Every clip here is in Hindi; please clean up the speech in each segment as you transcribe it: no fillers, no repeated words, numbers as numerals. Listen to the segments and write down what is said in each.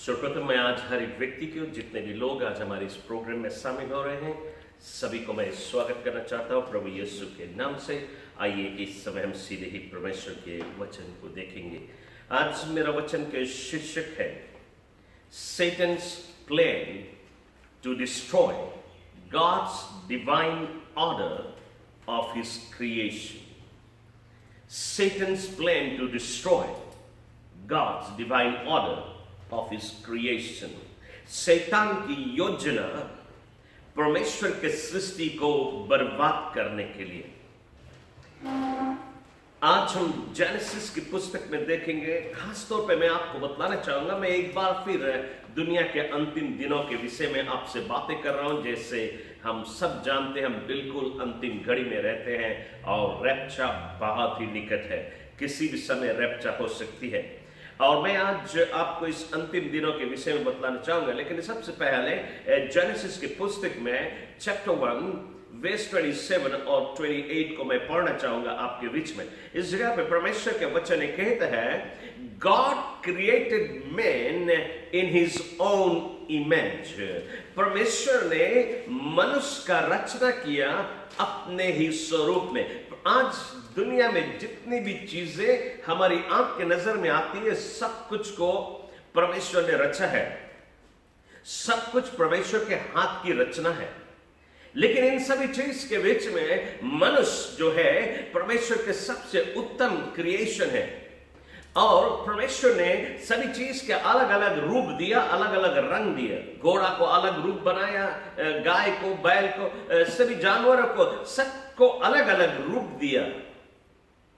सर्वप्रथम मैं आज हर एक व्यक्ति को, जितने भी लोग आज हमारे इस प्रोग्राम में शामिल हो रहे हैं, सभी को मैं स्वागत करना चाहता हूँ प्रभु यीशु के नाम से। आइए इस समय हम सीधे ही परमेश्वर के वचन को देखेंगे। आज मेरा वचन के शीर्षक है Satan's plan to destroy God's divine order of his creation. Satan's plan to destroy God's divine order of his creation. शैतान की योजना परमेश्वर के सृष्टि को बर्बाद करने के लिए। आज हम जेनेसिस की पुस्तक में देखेंगे। खास तौर पे मैं आपको बतलाना चाहूंगा, मैं एक बार फिर दुनिया के अंतिम दिनों के विषय में आपसे बातें कर रहा हूं। जैसे हम सब जानते हैं, हम बिल्कुल अंतिम घड़ी में रहते हैं और रैप्चर बहुत ही निकट है। किसी भी समय रैप्चर हो सकती है और मैं आज आपको इस अंतिम दिनों के विषय में बतलाना चाहूंगा। लेकिन सबसे पहले जेनेसिस की पुस्तक में चैप्टर 1 वर्स 27 और 28 को मैं पढ़ना चाहूंगा आपके बीच में। इस जगह पे परमेश्वर के वचन कहता है, God created man in his own image. परमेश्वर ने मनुष्य का रचना किया अपने ही स्वरूप में। आज दुनिया में जितनी भी चीजें हमारी आंख के नजर में आती है, सब कुछ को परमेश्वर ने रचा है। सब कुछ परमेश्वर के हाथ की रचना है। लेकिन इन सभी चीज के बीच में मनुष्य जो है परमेश्वर के सबसे उत्तम क्रिएशन है। और परमेश्वर ने सभी चीज के अलग अलग रूप दिया, अलग अलग रंग दिया। घोड़ा को अलग रूप बनाया, गाय को, बैल को, सभी जानवरों को, सबको अलग अलग रूप दिया,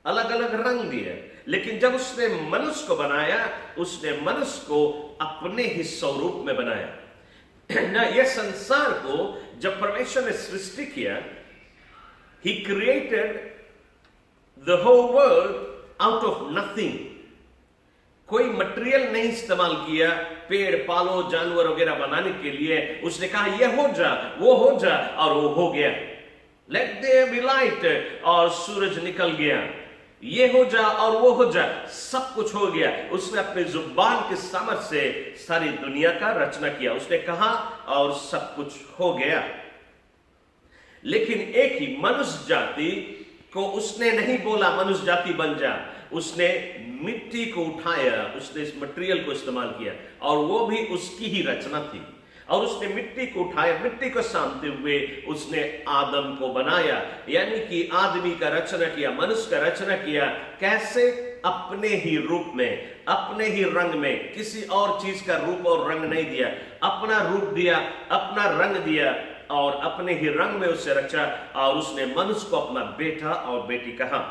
अलग अलग रंग दिया। लेकिन जब उसने मनुष्य को बनाया, उसने मनुष्य को अपने ही स्वरूप में बनाया ना। यह संसार को जब परमेश्वर ने सृष्टि किया, He created the whole world out of nothing। कोई मटेरियल नहीं इस्तेमाल किया पेड़, पालो, जानवर वगैरह बनाने के लिए। उसने कहा यह हो जा, वो हो जा, और वो हो गया। Let there be light, और सूरज निकल गया। ये हो जा और वो हो जा, सब कुछ हो गया। उसने अपने जुबान के सामर्थ्य से सारी दुनिया का रचना किया। उसने कहा और सब कुछ हो गया। लेकिन एक ही मनुष्य जाति को उसने नहीं बोला मनुष्य जाति बन जा। उसने मिट्टी को उठाया, उसने इस मटेरियल को इस्तेमाल किया और वो भी उसकी ही रचना थी। और उसने मिट्टी को उठाया, मिट्टी को सानते हुए उसने आदम को बनाया, यानी कि आदमी का रचना किया, मनुष्य का रचना किया। कैसे? अपने ही रूप में, अपने ही रंग में। किसी और चीज का रूप और रंग नहीं दिया, अपना रूप दिया, अपना रंग दिया और अपने ही रंग में उसे रचा। और उसने मनुष्य को अपना बेटा और बेटी कहा।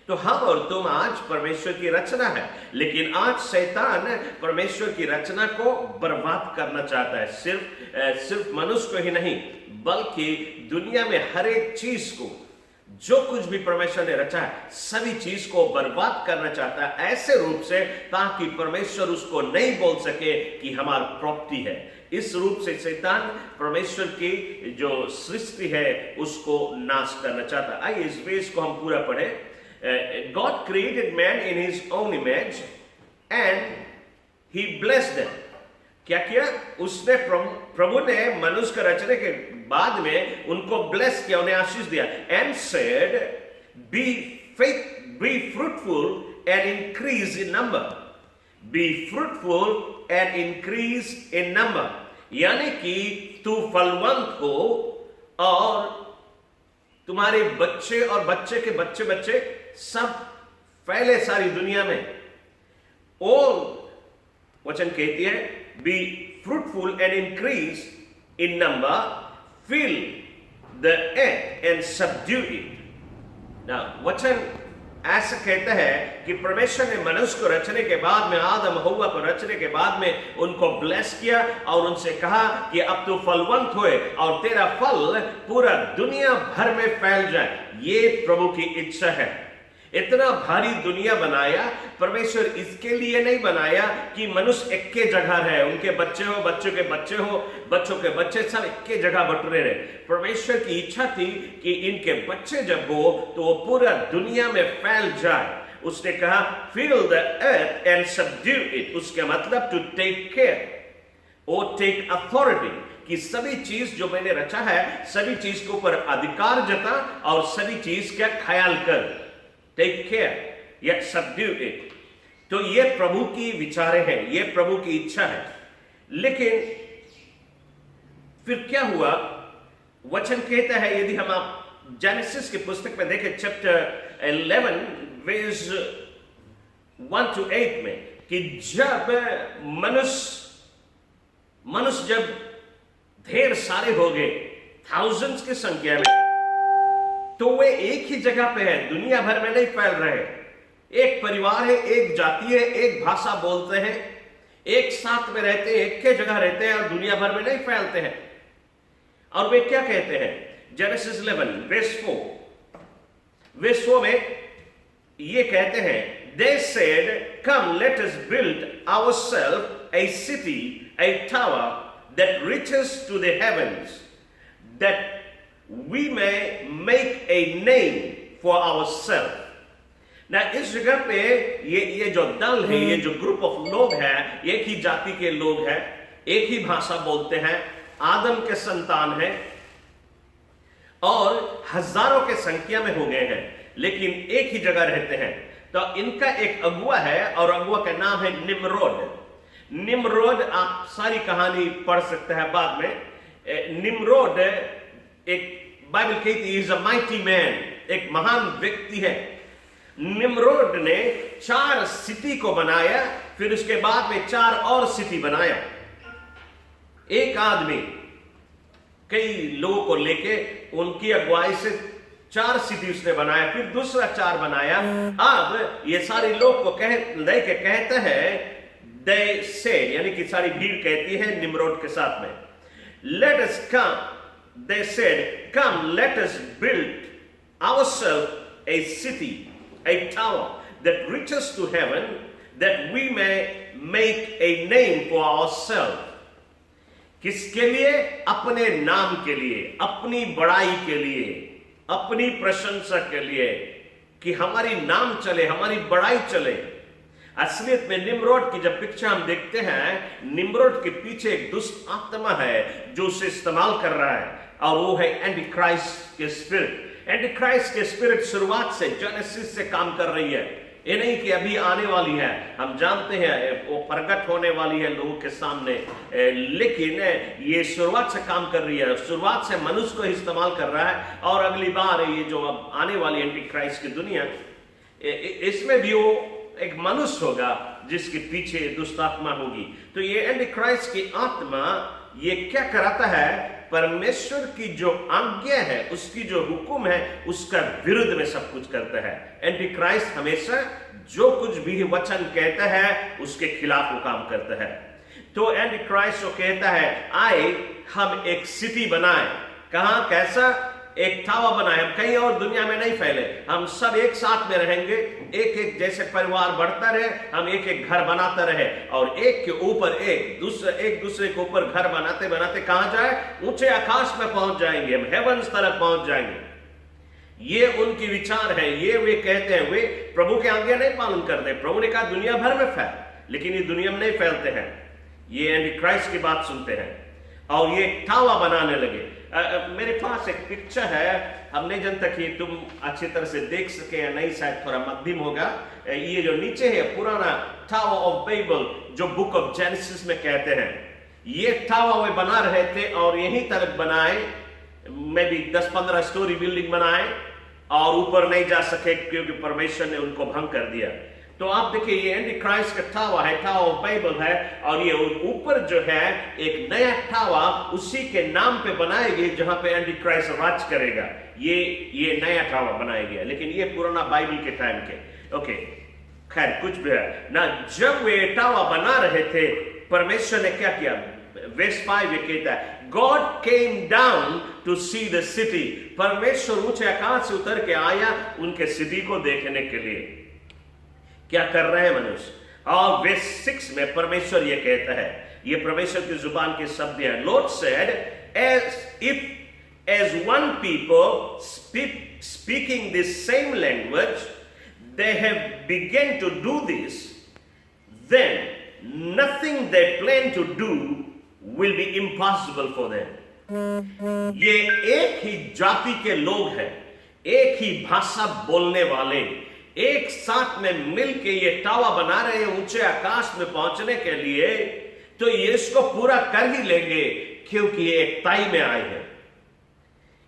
तो हम और तुम आज परमेश्वर की रचना है। लेकिन आज शैतान परमेश्वर की रचना को बर्बाद करना चाहता है। सिर्फ मनुष्य को ही नहीं, बल्कि दुनिया में हर एक चीज को, जो कुछ भी परमेश्वर ने रचा है, सभी चीज को बर्बाद करना चाहता है, ऐसे रूप से ताकि परमेश्वर उसको नहीं बोल सके कि हमारी प्रॉपर्टी है। इस रूप से शैतान परमेश्वर की जो सृष्टि है उसको नाश करना चाहता है। आइए इस वेश को हम पूरा पढ़े। God created man in his own image and he blessed them। क्या किया? उसने प्रभु ने मनुष्य का रचने के बाद में उनको ब्लेस किया, उन्हें आशीष दिया। And said, be fruitful and increase in number। Be fruitful and increase in number, यानी कि तू फलवंत हो और तुम्हारे बच्चे और बच्चे के बच्चे बच्चे सब फैले सारी दुनिया में। और वचन कहती है, be fruitful and increase in number, fill the earth and subdue it. ना वचन ऐसा कहता है कि परमेश्वर ने मनुष्य को रचने के बाद में, आदम हव्वा को रचने के बाद में उनको ब्लेस किया और उनसे कहा कि अब तू फलवंत होए और तेरा फल पूरा दुनिया भर में फैल जाए। ये प्रभु की इच्छा है। इतना भारी दुनिया बनाया परमेश्वर इसके लिए नहीं बनाया कि मनुष्य एक के जगह रहे, उनके बच्चे हो, बच्चों के बच्चे हो, बच्चों के बच्चे सब एक के जगह बटुरे रहे। परमेश्वर की इच्छा थी कि इनके बच्चे जब हो तो वो पूरा दुनिया में फैल जाए। उसने कहा fill the earth and subdue it, उसका मतलब to take care और take authority, कि सभी चीज जो मैंने रचा है सभी चीज के ऊपर अधिकार जता और सभी चीज का ख्याल कर, टेक केयर या सबड्यू इट। तो ये प्रभु की विचारे हैं, ये प्रभु की इच्छा है। लेकिन फिर क्या हुआ, वचन कहता है, यदि हम आप जेनेसिस की पुस्तक में देखें चैप्टर 11 वर्स 1 to 8 में, कि जब मनुष्य जब ढेर सारे हो गए, थाउजेंड्स की संख्या में, तो वे एक ही जगह पे है, दुनिया भर में नहीं फैल रहे। एक परिवार है, एक जाति है, एक भाषा बोलते हैं, एक साथ में रहते हैं, एक के जगह रहते हैं और दुनिया भर में नहीं फैलते हैं। और वे क्या कहते हैं, जेनेसिस 11 वर्स 4 में ये कहते हैं, they said come let us build ourselves a city, a tower that reaches to the heavens, that we may make a name for ourselves। ना इस जगह पे ये जो दल है, ये जो ग्रुप ऑफ लोग हैं, एक ही जाति के लोग हैं, एक ही भाषा बोलते हैं, आदम के संतान हैं और हजारों के संख्या में हो गए हैं, लेकिन एक ही जगह रहते हैं। तो इनका एक अगुआ है और अगुआ का नाम है निम्रोद। निम्रोद आप सारी कहानी पढ़ सकते हैं बाद में। निम्रोद एक बाइबल कहती है इज अ माइटी मैन, एक महान व्यक्ति है। निम्रोद ने 4 सिटी को बनाया, फिर उसके बाद में 4 और सिटी बनाया। एक आदमी कई लोगों को लेके उनकी अगुवाई से 4 सिटी उसने बनाया, फिर दूसरा 4 बनाया। अब ये सारे लोग को लेके कहते हैं, they said, यानी कि सारी भीड़ कहती है निम्रोद के साथ में, let us come, they said come let us build ourselves a city, a tower that reaches to heaven, that we may make a name for ourselves। किसके लिए? अपने नाम के लिए, अपनी बड़ाई के लिए, अपनी प्रशंसा के लिए, कि हमारी नाम चले, हमारी बड़ाई चले। असलियत में निम्रोद की जब पिक्चर हम देखते हैं, निम्रोद के पीछे एक दुष्ट आत्मा है जो उसे इस्तेमाल कर रहा है, और वो है एंटी क्राइस्ट के स्पिरिट। एंटी क्राइस्ट के स्पिरिट शुरुआत से, जेनेसिस से काम कर रही है। ये नहीं कि अभी आने वाली है, हम जानते हैं वो प्रकट होने वाली है लोगों के सामने, लेकिन ये शुरुआत से काम कर रही है, शुरुआत से मनुष्य को इस्तेमाल कर रहा है। और अगली बार ये जो अब आने वाली एंटी क्राइस्ट की दुनिया, इसमें भी वो एक मनुष्य होगा जिसके पीछे दुष्ट आत्मा होगी। तो ये एंटी क्राइस्ट की आत्मा ये क्या कराता है, परमेश्वर की जो आज्ञा है, उसकी जो हुक्म है, उसका विरुद्ध में सब कुछ करता है। एंटी क्राइस्ट हमेशा जो कुछ भी वचन कहता है उसके खिलाफ वो काम करता है। तो एंटी क्राइस्ट वो कहता है, आए हम एक सिटी बनाए। कहां? कैसा? एक टावर बनाए, हम कहीं और दुनिया में नहीं फैले, हम सब एक साथ में रहेंगे, एक एक जैसे परिवार बढ़ता रहे, हम एक एक घर बनाते रहे, और एक के ऊपर एक दूसरे के ऊपर घर बनाते बनाते कहां जाए? ऊंचे आकाश में पहुंच जाएंगे, हम हेवंस तरफ पहुंच जाएंगे। ये उनकी विचार है, ये वे कहते हैं। वे प्रभु के आज्ञा नहीं पालन करते। प्रभु ने कहा दुनिया भर में फैल, लेकिन ये दुनिया में नहीं फैलते हैं। ये एंटी क्राइस्ट की बात सुनते हैं और ये टावर बनाने लगे। मेरे पास एक पिक्चर है, हम नहीं जानता कि तुम अच्छी तरह से देख सके या नहीं, शायद थोड़ा मध्यम होगा। ये जो नीचे है पुराना टावर ऑफ बेबल, जो बुक ऑफ जेनेसिस में कहते हैं, ये टावर वे बना रहे थे और यहीं तक बनाए, मे भी 10-15 स्टोरी बिल्डिंग बनाए, और ऊपर नहीं जा सके क्योंकि परमेश्वर ने उनको भंग कर दिया। तो आप देखिए ये एंटी क्राइस्ट का टावर है, टावर ऑफ बाइबल है, और ये ऊपर जो है एक नया टावर उसी के नाम पे बनाएगी जहां पे एंटी क्राइस्ट राज करेगा। ये नया टावर बनाया गया, लेकिन ये पुराना बाइबल के टाइम के। ओके, खैर कुछ भी है ना। जब वे टावर बना रहे थे, परमेश्वर ने क्या किया? वर्स 5 ये कहता है, God came down to see the city। परमेश्वर ऊंचे आकाश से उतर के आया उनके सिटी को देखने के लिए। क्या कर रहे हैं मनुष्य? और वर्स 6 में परमेश्वर ये कहता है, ये परमेश्वर की जुबान के शब्द हैं, Lord said, as one people speaking this same language, they have begin to do this, then nothing they plan to do will be impossible for them. ये एक ही जाति के लोग हैं, एक ही भाषा बोलने वाले, एक साथ में मिलके ये टावा बना रहे हैं ऊंचे आकाश में पहुंचने के लिए, तो ये इसको पूरा कर ही लेंगे क्योंकि ये एकताई में आए हैं।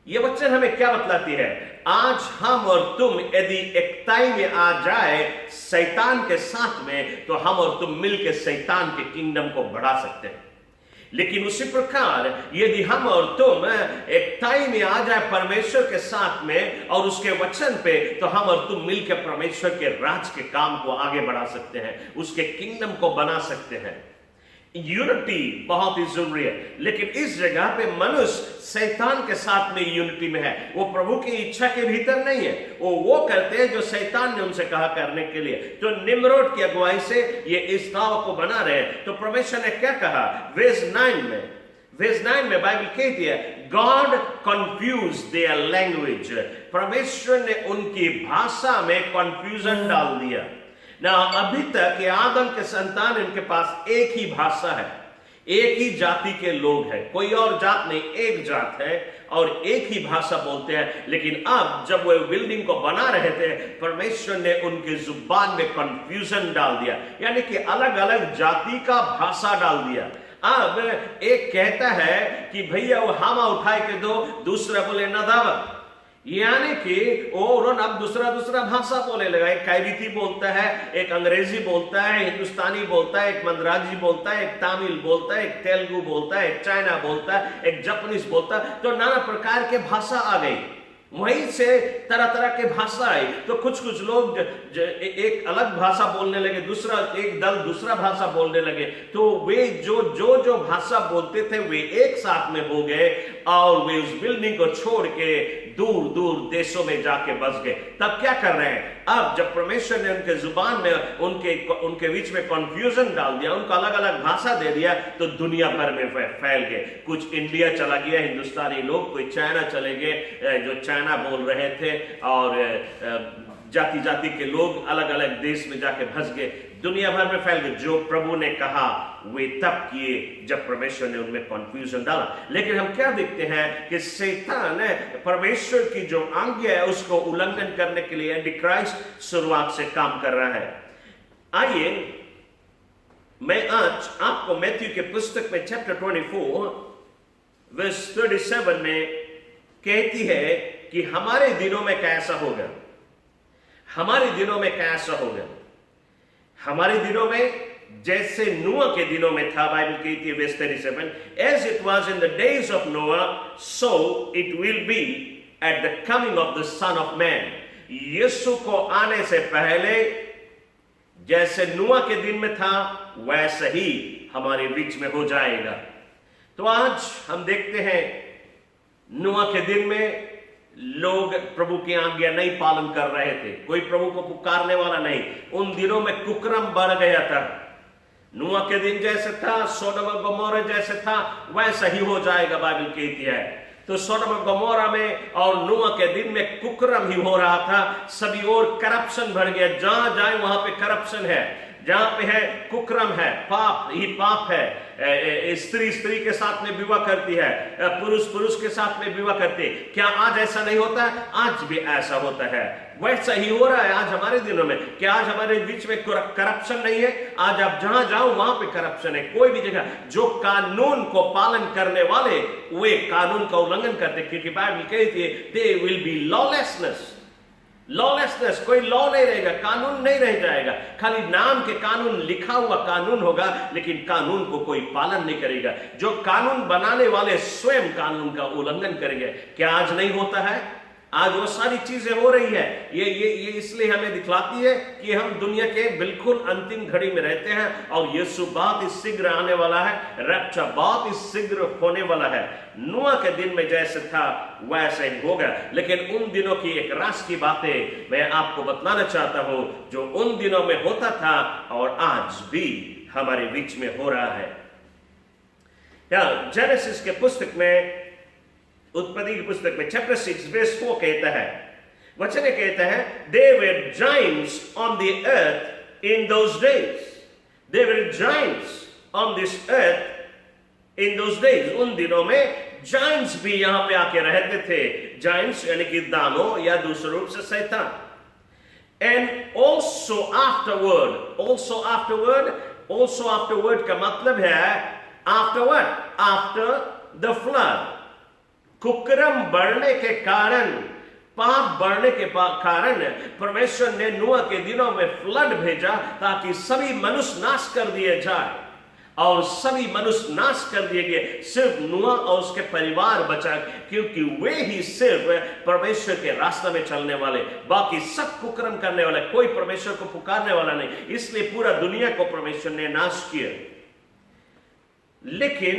ये वचन हमें क्या बतलाती है? आज हम और तुम यदि एकताई में आ जाए शैतान के साथ में, तो हम और तुम मिलकर शैतान के किंगडम को बढ़ा सकते हैं। लेकिन उसी प्रकार यदि हम और तुम एकताई में आ जाए परमेश्वर के साथ में और उसके वचन पे, तो हम और तुम मिलकर परमेश्वर के राज के काम को आगे बढ़ा सकते हैं, उसके किंगडम को बना सकते हैं। यूनिटी बहुत ही जरूरी है, लेकिन इस जगह पे मनुष्य शैतान के साथ में यूनिटी में है। वो प्रभु की इच्छा के भीतर नहीं है, वो करते हैं जो शैतान ने उनसे कहा करने के लिए। तो निम्रोद की अगुवाई से ये इस टावर को बना रहे हैं। तो परमेश्वर ने क्या कहा? वर्स 9 में बाइबल कहती है, गॉड कंफ्यूज देयर लैंग्वेज। परमेश्वर ने उनकी भाषा में कंफ्यूजन डाल दिया ना। अभी तक ये आदम के संतान, इनके पास एक ही भाषा है, एक ही जाति के लोग हैं, कोई और जात नहीं, एक जात है और एक ही भाषा बोलते हैं। लेकिन अब जब वो बिल्डिंग को बना रहे थे, परमेश्वर ने उनकी जुबान में कंफ्यूजन डाल दिया, यानी कि अलग अलग जाति का भाषा डाल दिया। अब एक कहता है कि भैया वो हामा उठाए के दो, दूसरा बोले नदावत, यानी कि और अब दूसरा भाषा बोलने लगा। एक कायरीती बोलता है, एक अंग्रेजी बोलता है, हिंदुस्तानी बोलता है, एक मंदराजी बोलता है, एक तमिल बोलता है, एक तेलुगु बोलता है, एक चाइना बोलता है, एक जापानीज बोलता है। तो नाना प्रकार के भाषा आ गई, वहीं से तरह तरह के भाषा आई। तो कुछ लोग एक अलग भाषा बोलने लगे, एक दल दूसरा भाषा बोलने लगे। तो वे जो भाषा बोलते थे वे एक साथ में हो गए और वे उस बिल्डिंग को छोड़ के दूर देशों में जाके बस गए। तब क्या कर रहे हैं? अब जब परमेश्वर ने उनके जुबान में उनके बीच में कंफ्यूजन डाल दिया, उनको अलग अलग भाषा दे दिया, तो दुनिया भर में फैल गए। कुछ इंडिया चला गया हिंदुस्तानी लोग, कोई चाइना चले गए जो चाइना बोल रहे थे, और जाति के लोग अलग अलग देश में जाके फंस गए, दुनिया भर में फैल गए। जो प्रभु ने कहा वे तब किए जब परमेश्वर ने उनमें कंफ्यूजन डाला। लेकिन हम क्या देखते हैं कि शैतान परमेश्वर की जो आज्ञा है उसको उल्लंघन करने के लिए एंटीक्राइस्ट शुरुआत से काम कर रहा है। आइए मैं आज आपको मैथ्यू के पुस्तक में चैप्टर 24 वर्स 37 में कहती है कि हमारे दिनों में कैसा होगा, हमारे दिनों में कैसा होगा। हमारे दिनों में जैसे नूह के दिनों में था, बाइबल कहती है verse 37, as it was in the days of Noah, so it will be at the coming of the Son of Man। यीशु को आने से पहले जैसे नूह के दिन में था वैसे ही हमारे बीच में हो जाएगा। तो आज हम देखते हैं नूह के दिन में लोग प्रभु की आज्ञा नहीं पालन कर रहे थे, कोई प्रभु को पुकारने वाला नहीं। उन दिनों में कुकर्म बढ़ गया था। नूह के दिन जैसे था, सोडोम और गमोरा जैसे था, वैसा ही हो जाएगा, बाइबल कहती है। तो सोडोम और गमोरा में और नूह के दिन में कुकर्म ही हो रहा था, सभी ओर करप्शन बढ़ गया। जहां जाए वहां पे करप्शन है, जहां पे है कुकर्म है, पाप ही पाप है। स्त्री के साथ में विवाह करती है, पुरुष के साथ में विवाह करते। क्या आज ऐसा नहीं होता? आज भी ऐसा होता है, वैसा ही हो रहा है आज हमारे दिनों में। क्या आज हमारे बीच में करप्शन नहीं है? आज आप जहां जाओ वहां पे करप्शन है। कोई भी जगह जो कानून को पालन करने वाले वे कानून का उल्लंघन करते, क्योंकि बाइबल कहती है they will be lawlessness. Lawlessness, कोई लॉ नहीं रहेगा, कानून नहीं रह जाएगा। खाली नाम के कानून, लिखा हुआ कानून होगा, लेकिन कानून को कोई पालन नहीं करेगा। जो कानून बनाने वाले स्वयं कानून का उल्लंघन करेंगे। क्या आज नहीं होता है? आज वो सारी चीजें हो रही है। ये इसलिए हमें दिखलाती है कि हम दुनिया के बिल्कुल अंतिम घड़ी में रहते हैं और यीशु बहुत ही शीघ्र आने वाला है, रैप्चर बहुत ही शीघ्र होने वाला है। नूह के दिन में जैसे था वैसे ही होगा। लेकिन उन दिनों की एक रास की बातें मैं आपको बतलाना चाहता हूं, जो उन दिनों में होता था और आज भी हमारे बीच में हो रहा है। जेनेसिस के पुस्तक में, उत्पत्ति की पुस्तक में चैप्टर 6 वर्स 4 कहता है, वचन कहते हैं they were giants on the earth in those days. They were giants on this earth in those days. उन दिनों में जाइंट्स भी यहां पे आके रहते थे. जाइंट्स यानी कि दानव या दूसरे रूप से शैतान. And also afterward का मतलब है afterward, after the flood. कुकर्म बढ़ने के कारण, पाप बढ़ने के कारण परमेश्वर ने नूह के दिनों में फ्लड भेजा ताकि सभी मनुष्य नाश कर दिए जाए. और सभी मनुष्य नाश कर दिए गए, सिर्फ नूह और उसके परिवार बचा, क्योंकि वे ही सिर्फ परमेश्वर के रास्ते में चलने वाले, बाकी सब कुकर्म करने वाले, कोई परमेश्वर को पुकारने वाला नहीं. इसलिए पूरा दुनिया को परमेश्वर ने नाश किया. लेकिन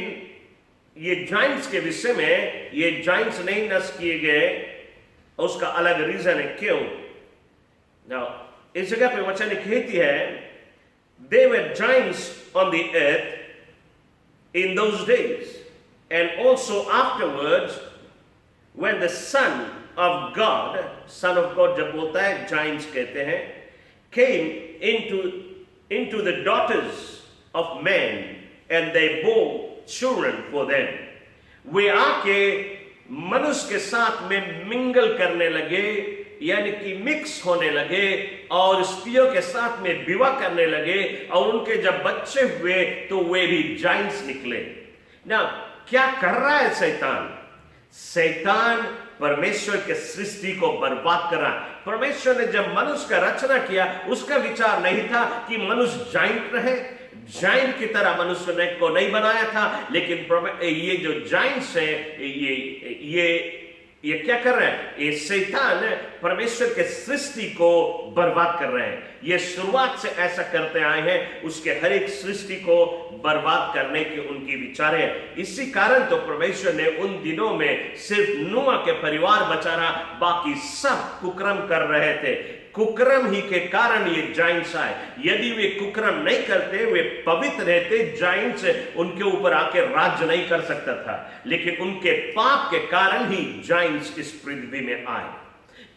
ये जाइंट्स के विषय में, ये जाइंट्स नहीं नष्ट किए गए, उसका अलग रीजन है क्यों. इस जगह पे वचन कहती है they were giants on the earth in those days, and also afterwards when the son of God जब बोलता है giants कहते हैं, came into the daughters of men and they bore children for them. वे आके मनुष्य के साथ में मिंगल करने लगे, यानी कि मिक्स होने लगे और स्त्रियों के साथ में विवाह करने लगे, और उनके जब बच्चे हुए तो वे भी जाइंट्स निकले. ना क्या कर रहा है शैतान? शैतान परमेश्वर के सृष्टि को बर्बाद कर रहा है. परमेश्वर ने जब मनुष्य का रचना किया, उसका विचार नहीं था कि मनुष्य जाइंट रहे. जाइंट की तरह मनुष्य ने को नहीं बनाया था, लेकिन ये जो जाइंट्स है, ये क्या कर रहे हैं? ये शैतान परमेश्वर के सृष्टि को बर्बाद कर रहे हैं. ये शुरुआत से ऐसा करते आए हैं, उसके हर एक सृष्टि को बर्बाद करने के उनकी विचार है. इसी कारण तो परमेश्वर ने उन दिनों में सिर्फ नूह के परिवार बचा रहा, बाकी सब कुकर्म कर रहे थे. कुकर्म ही के कारण ये जाइंट्स आए. यदि वे कुकर्म नहीं करते, वे पवित्र रहते, जाइंट्स उनके ऊपर आके राज्य नहीं कर सकता था. लेकिन उनके पाप के कारण ही जाइंट्स इस पृथ्वी में आए.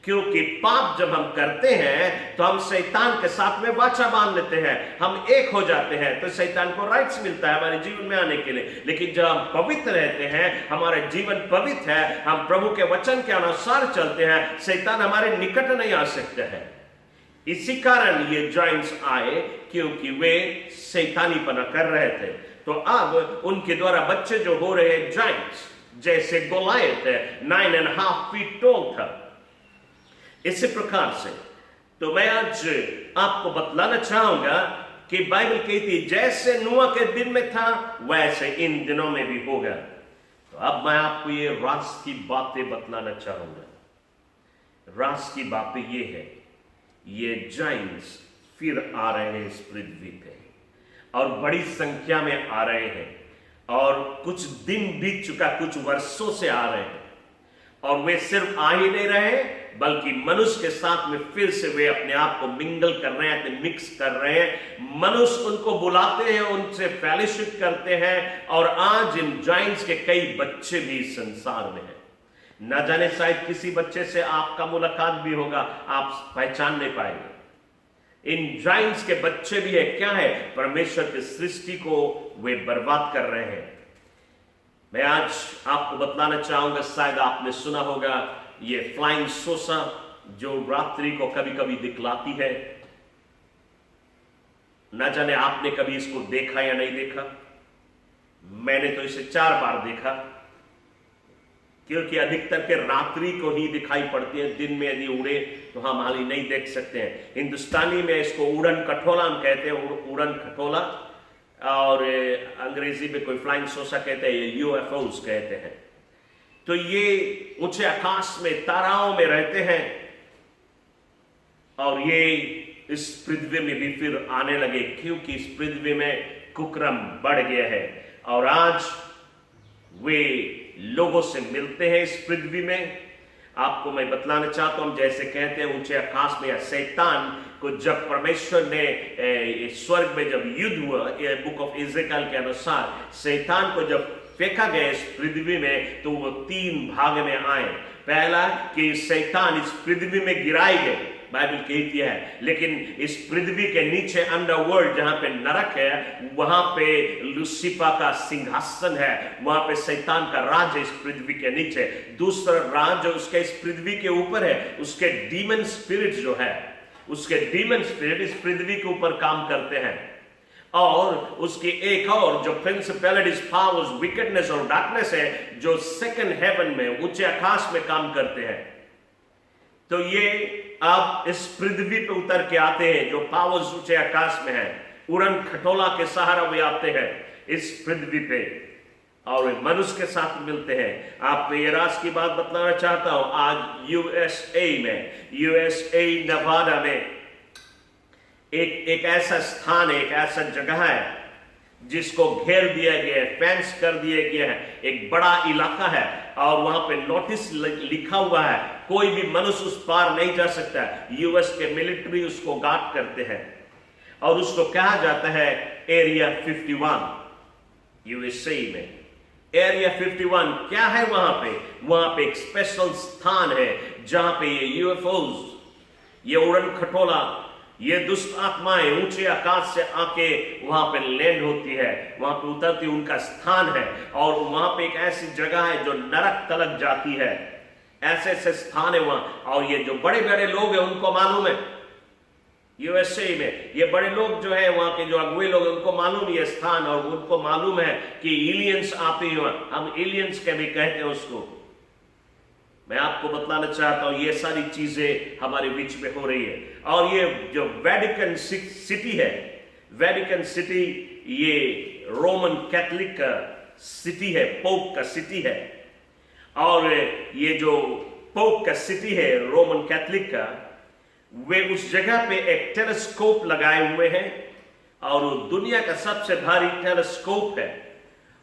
क्योंकि पाप जब हम करते हैं तो हम शैतान के साथ में वाचा बांध लेते हैं, हम एक हो जाते हैं, तो शैतान को राइट्स मिलता है हमारे जीवन में आने के लिए. लेकिन जब हम पवित्र रहते हैं, हमारा जीवन पवित्र है, हम प्रभु के वचन के अनुसार चलते हैं, शैतान हमारे निकट नहीं आ सकते हैं. इसी कारण ये जाइंट्स आए, क्योंकि वे शैतानीपना कर रहे थे. तो अब उनके द्वारा बच्चे जो हो रहे हैं जाइंट्स, जैसे गोलायत 9.5 फीट टॉल था, इसी प्रकार से. तो मैं आज आपको बतलाना चाहूंगा कि बाइबल कहती है जैसे नूह के दिन में था वैसे इन दिनों में भी होगा. तो अब मैं आपको ये राज की बातें बतलाना चाहूंगा. राज की बातें ये है, ये जाइंट्स फिर आ रहे हैं इस पृथ्वी पे, और बड़ी संख्या में आ रहे हैं, और कुछ दिन बीत चुका, कुछ वर्षों से आ रहे हैं. और वे सिर्फ आ ही नहीं रहे, बल्कि मनुष्य के साथ में फिर से वे अपने आप को मिंगल कर रहे हैं, मिक्स कर रहे हैं. मनुष्य उनको बुलाते हैं, उनसे फेलोशिप करते हैं, और आज इन जाइंट्स के कई बच्चे भी संसार में हैं. न जाने शायद किसी बच्चे से आपका मुलाकात भी होगा, आप पहचान नहीं पाएंगे. इन जाइंट्स के बच्चे भी है. क्या है? परमेश्वर की सृष्टि को वे बर्बाद कर रहे हैं. मैं आज आपको बतलाना चाहूंगा, शायद आपने सुना होगा ये फ्लाइंग सोसा, जो रात्रि को कभी कभी दिखलाती है. न जाने आपने कभी इसको देखा या नहीं देखा. मैंने तो इसे 4 बार देखा, क्योंकि अधिकतर के रात्रि को ही दिखाई पड़ती है. दिन में यदि उड़े तो हम हाल ही नहीं देख सकते हैं. हिंदुस्तानी में इसको उड़न खटोला हम कहते हैं, उड़न खटोला, और अंग्रेजी में कोई फ्लाइंग सोसा कहते हैं, यूएफओस कहते हैं. तो ये ऊंचे आकाश में ताराओं में रहते हैं, और ये इस पृथ्वी में भी फिर आने लगे, क्योंकि इस पृथ्वी में कुकर्म बढ़ गया है. और आज वे लोगों से मिलते हैं इस पृथ्वी में. आपको मैं बतलाना चाहता हूं, जैसे कहते हैं ऊंचे आकाश में, या शैतान को जब परमेश्वर ने स्वर्ग में जब युद्ध हुआ, बुक ऑफ इज़राइल के अनुसार, शैतान को जब फेंका गया इस पृथ्वी में, तो वो 3 भाग में आए. पहला कि शैतान इस पृथ्वी में गिराई गए, बाइबल कहती है, लेकिन इस पृथ्वी के नीचे अंडरवर्ल्ड जहां पे नरक है, वहां पे लूसीफर का सिंहासन है, वहां पे शैतान का राज है इस पृथ्वी के नीचे। दूसरा राज जो उसके इस पृथ्वी के ऊपर है, उसके डीमन स्पिरिट जो है, उसके डीमन स्पिरिट इस पृथ्वी के ऊपर काम करते हैं। और उसकी एक और जो प्रिंसिपैलिटीज, पावर्स, विकेडनेस और डार्कनेस है, जो सेकंड हेवन में, ऊंचे आकाश में काम करते हैं। तो ये अब इस पृथ्वी पे उतर के आते हैं, जो पावर्स ऊंचे आकाश में है, उड़न खटोला के सहारा वे आते हैं इस पृथ्वी पे और वे मनुष्य के साथ मिलते हैं। आपको ये राज की बात बताना चाहता हूं। आज यूएसए नवादा में एक ऐसा स्थान है, एक ऐसा जगह है जिसको घेर दिया गया है, फेंस कर दिया गया है, एक बड़ा इलाका है और वहां पे नोटिस लिखा हुआ है, कोई भी मनुष्य उस पार नहीं जा सकता। यूएस के मिलिट्री उसको गार्ड करते हैं और उसको कहा जाता है एरिया 51। यूएसए में एरिया 51 क्या है? वहां पे एक स्पेशल स्थान है जहां पे ये यूएफओज, ये उड़न खटोला, ये दुष्ट आत्माएं ऊंचे आकाश से आके वहां पे लैंड होती है, वहां पे उतरती, उनका स्थान है। और वहां पे एक ऐसी जगह है जो नरक तलक जाती है, ऐसे ऐसे स्थान है वहां। और ये जो बड़े बड़े लोग हैं उनको मालूम है, यूएसए में ये बड़े लोग जो है, वहां के जो अगुए लोग हैं, उनको मालूम ये स्थान, और उनको मालूम है कि एलियंस आते हैं, हम एलियंस के भी कहते हैं उसको। मैं आपको बताना चाहता हूं ये सारी चीजें हमारे बीच में हो रही है। और ये जो वेटिकन सिटी है, वेटिकन सिटी ये रोमन कैथोलिक का सिटी है, पोप का सिटी है। और ये जो पोप का सिटी है रोमन कैथोलिक का, वे उस जगह पे एक टेलीस्कोप लगाए हुए हैं और वो दुनिया का सबसे भारी टेलीस्कोप है।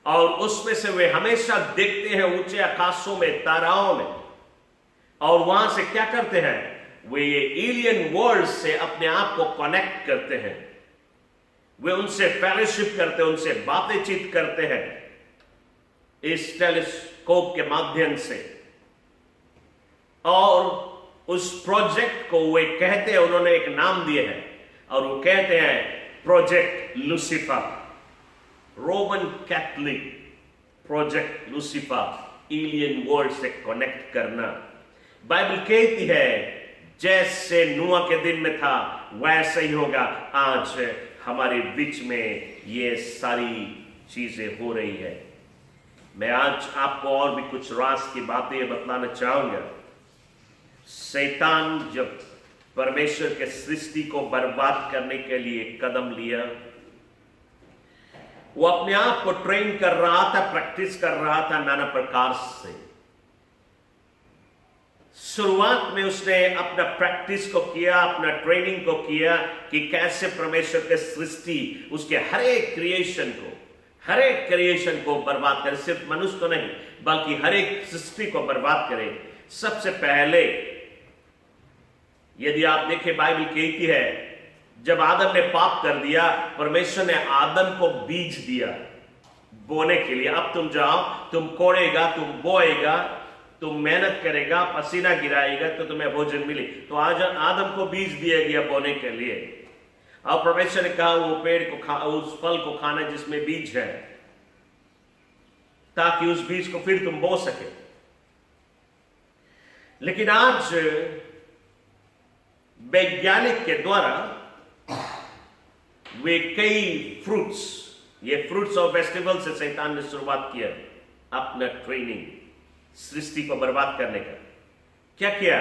और उसमें से वे हमेशा देखते हैं ऊंचे आकाशों में, ताराओं में, और वहां से क्या करते हैं, वे ये एलियन वर्ल्ड से अपने आप को कनेक्ट करते हैं, वे उनसे फेलोशिप करते हैं, उनसे बातचीत करते हैं इस टेलीस्कोप के माध्यम से। और उस प्रोजेक्ट को वे कहते हैं, उन्होंने एक नाम दिए हैं और वो कहते हैं project Lucifer, Roman Catholic project Lucifer, alien world से कनेक्ट करना। बाइबल कहती है जैसे नूह के दिन में था वैसे ही होगा। आज हमारे बीच में ये सारी चीजें हो रही है। मैं आज आपको और भी कुछ राज की बातें बतलाना चाहूंगा। शैतान जब परमेश्वर के सृष्टि को बर्बाद करने के लिए कदम लिया, वो अपने आप को ट्रेन कर रहा था, प्रैक्टिस कर रहा था नाना प्रकार से। शुरुआत में उसने अपना प्रैक्टिस को किया, अपना ट्रेनिंग को किया कि कैसे परमेश्वर के सृष्टि, उसके हर एक क्रिएशन को बर्बाद करे। सिर्फ मनुष्य को नहीं बल्कि हर एक सृष्टि को बर्बाद करे। सबसे पहले यदि आप देखें, बाइबल कहती है जब आदम ने पाप कर दिया, परमेश्वर ने आदम को बीज दिया बोने के लिए। अब तुम जाओ, तुम कोड़ेगा, तुम बोएगा, तुम मेहनत करेगा, पसीना गिराएगा तो तुम्हें भोजन मिले। तो आज आदम को बीज दिया गया बोने के लिए। और परमेश्वर ने कहा वो पेड़ को उस फल को खाना जिसमें बीज है, ताकि उस बीज को फिर तुम बो सके। लेकिन आज वैज्ञानिक के द्वारा वे कई फ्रूट्स, ये फ्रूट्स और वेजिटेबल से शैतान ने शुरुआत किया अपना ट्रेनिंग सृष्टि को बर्बाद करने का। क्या किया?